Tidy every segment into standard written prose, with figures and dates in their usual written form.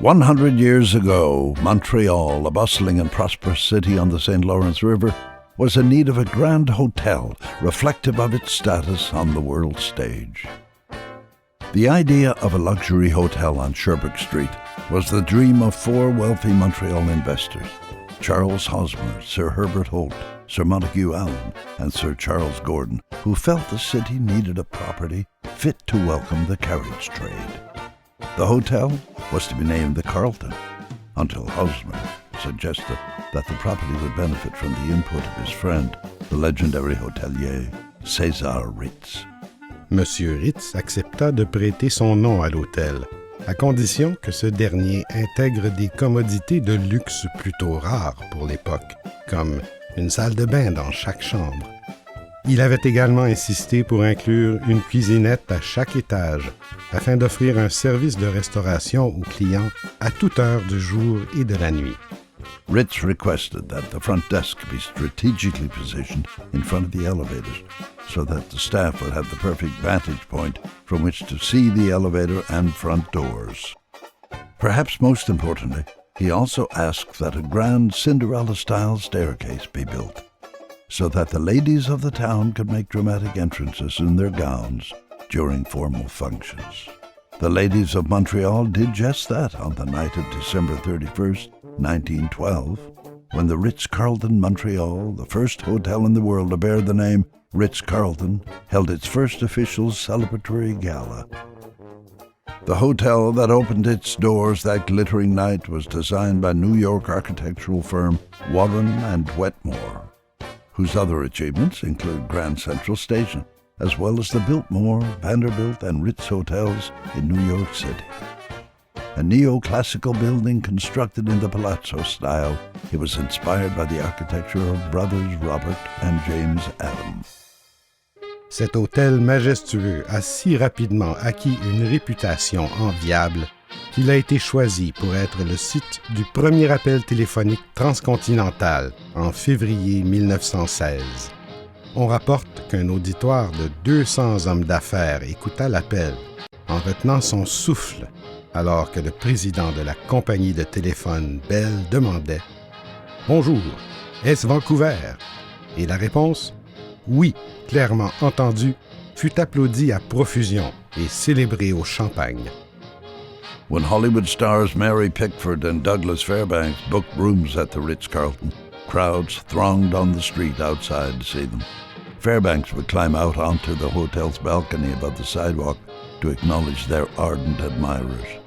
100 years ago, Montreal, a bustling and prosperous city on the St. Lawrence River, was in need of a grand hotel reflective of its status on the world stage. The idea of a luxury hotel on Sherbrooke Street was the dream of four wealthy Montreal investors: Charles Hosmer, Sir Herbert Holt, Sir Montague Allen, and Sir Charles Gordon, who felt the city needed a property fit to welcome the carriage trade. The hotel was to be named the Carlton, until Hosmer suggested that the property would benefit from the input of his friend, the legendary hotelier César Ritz. Monsieur Ritz accepta de prêter son nom à l'hôtel, à condition que ce dernier intègre des commodités de luxe plutôt rares pour l'époque, comme une salle de bain dans chaque chambre. Il avait également insisté pour inclure une cuisinette à chaque étage, afin d'offrir un service de restauration aux clients à toute heure du jour et de la nuit. Ritz requested that the front desk be strategically positioned in front of the elevators, so that the staff would have the perfect vantage point from which to see the elevator and front doors. Perhaps most importantly, he also asked that a grand Cinderella-style staircase be built, so that the ladies of the town could make dramatic entrances in their gowns during formal functions. The ladies of Montreal did just that on the night of December 31st, 1912, when the Ritz-Carlton Montreal, the first hotel in the world to bear the name Ritz-Carlton, held its first official celebratory gala. The hotel that opened its doors that glittering night was designed by New York architectural firm Warren and Wetmore, whose other achievements include Grand Central Station, as well as the Biltmore, Vanderbilt, and Ritz hotels in New York City. A neoclassical building constructed in the Palazzo style, it was inspired by the architecture of brothers Robert and James Adam. Cet hôtel majestueux a si rapidement acquis une réputation enviable qu'il a été choisi pour être le site du premier appel téléphonique transcontinental en février 1916. On rapporte qu'un auditoire de 200 hommes d'affaires écouta l'appel en retenant son souffle alors que le président de la compagnie de téléphone Bell demandait « Bonjour, est-ce Vancouver ?» Et la réponse « Oui, clairement entendu » fut applaudie à profusion et célébrée au champagne. When Hollywood stars Mary Pickford and Douglas Fairbanks booked rooms at the Ritz-Carlton, crowds thronged on the street outside to see them. Fairbanks would climb out onto the hotel's balcony above the sidewalk to acknowledge their ardent admirers.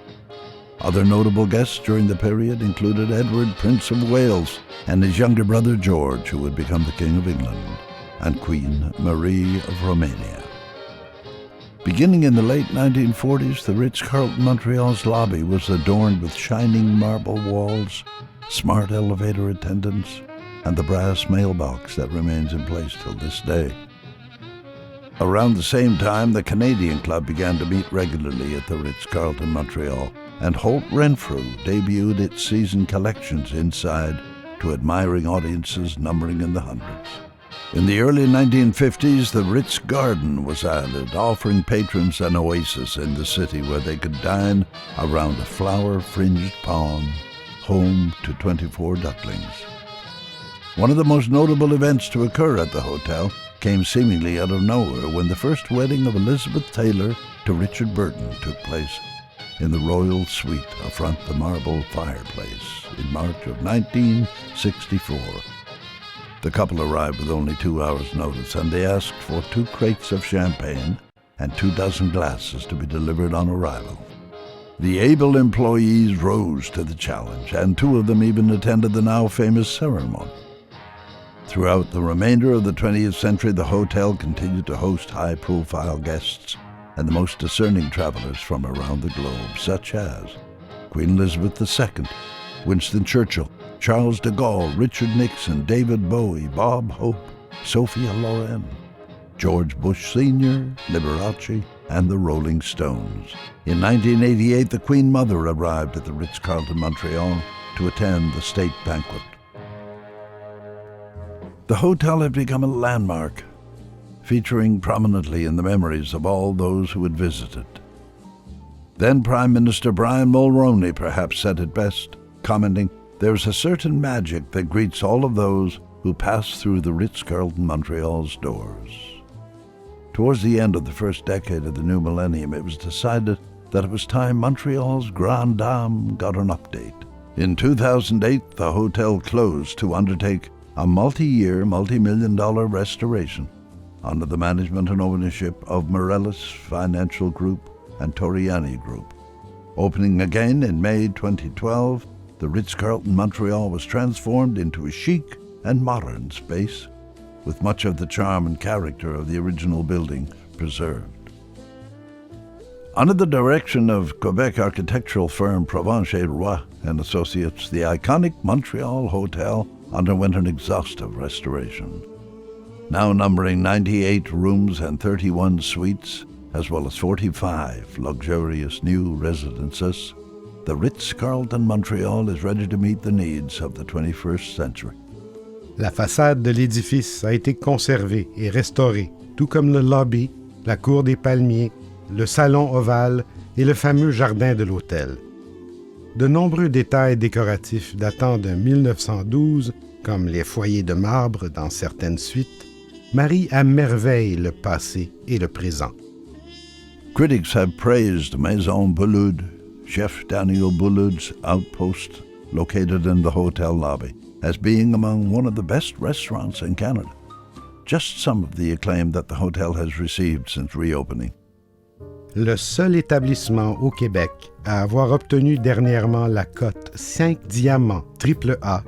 Other notable guests during the period included Edward, Prince of Wales, and his younger brother George, who would become the King of England, and Queen Marie of Romania. Beginning in the late 1940s, the Ritz-Carlton Montreal's lobby was adorned with shining marble walls, smart elevator attendants, and the brass mailbox that remains in place till this day. Around the same time, the Canadian Club began to meet regularly at the Ritz-Carlton Montreal, and Holt Renfrew debuted its season collections inside to admiring audiences numbering in the hundreds. In the early 1950s, the Ritz Garden was added, offering patrons an oasis in the city where they could dine around a flower-fringed pond, home to 24 ducklings. One of the most notable events to occur at the hotel came seemingly out of nowhere when the first wedding of Elizabeth Taylor to Richard Burton took place in the royal suite affront the marble fireplace in March of 1964. The couple arrived with only 2 hours' notice, and they asked for 2 crates of champagne and 24 glasses to be delivered on arrival. The able employees rose to the challenge, and 2 of them even attended the now famous ceremony. Throughout the remainder of the 20th century, the hotel continued to host high-profile guests and the most discerning travelers from around the globe, such as Queen Elizabeth II, Winston Churchill, Charles de Gaulle, Richard Nixon, David Bowie, Bob Hope, Sophia Loren, George Bush Sr., Liberace, and the Rolling Stones. In 1988, the Queen Mother arrived at the Ritz-Carlton Montreal to attend the state banquet. The hotel had become a landmark, featuring prominently in the memories of all those who had visited. Then Prime Minister Brian Mulroney perhaps said it best, commenting, "There's a certain magic that greets all of those who pass through the Ritz-Carlton Montreal's doors." Towards the end of the first decade of the new millennium, it was decided that it was time Montreal's Grande Dame got an update. In 2008, the hotel closed to undertake a multi-year, multi-million-dollar restoration under the management and ownership of Morelis Financial Group and Toriani Group. Opening again in May 2012, the Ritz-Carlton Montreal was transformed into a chic and modern space, with much of the charm and character of the original building preserved. Under the direction of Quebec architectural firm Provence et Roy and Associates, the iconic Montreal Hotel underwent an exhaustive restoration. Now numbering 98 rooms and 31 suites, as well as 45 luxurious new residences, the Ritz-Carlton Montreal is ready to meet the needs of the 21st century. La façade de l'édifice a été conservée et restaurée, tout comme le lobby, la cour des palmiers, le salon ovale et le fameux jardin de l'hôtel. De nombreux détails décoratifs datant de 1912, comme les foyers de marbre dans certaines suites, marient à merveille le passé et le présent. Critics have praised Maison Boulud, Chef Daniel Boulud's outpost located in the hotel lobby, as being among one of the best restaurants in Canada. Just some of the acclaim that the hotel has received since reopening. Le seul établissement au Québec à avoir obtenu dernièrement la cote 5 diamants AAA,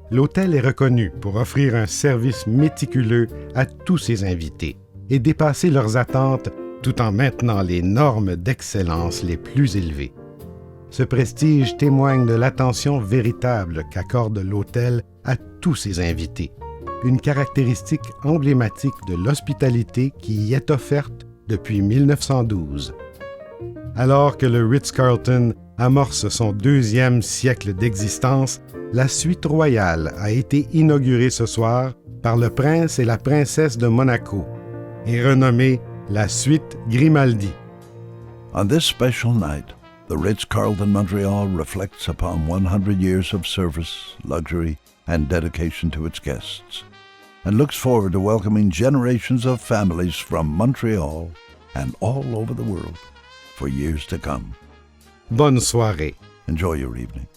l'hôtel est reconnu pour offrir un service méticuleux à tous ses invités et dépasser leurs attentes tout en maintenant les normes d'excellence les plus élevées. Ce prestige témoigne de l'attention véritable qu'accorde l'hôtel à tous ses invités, une caractéristique emblématique de l'hospitalité qui y est offerte depuis 1912. Alors que le Ritz-Carlton amorce son 2e siècle d'existence, la suite royale a été inaugurée ce soir par le prince et la princesse de Monaco et renommée la suite Grimaldi. On this special night, the Ritz-Carlton Montreal reflects upon 100 years of service, luxury, and dedication to its guests, and looks forward to welcoming generations of families from Montreal and all over the world for years to come. Bonne soirée. Enjoy your evening.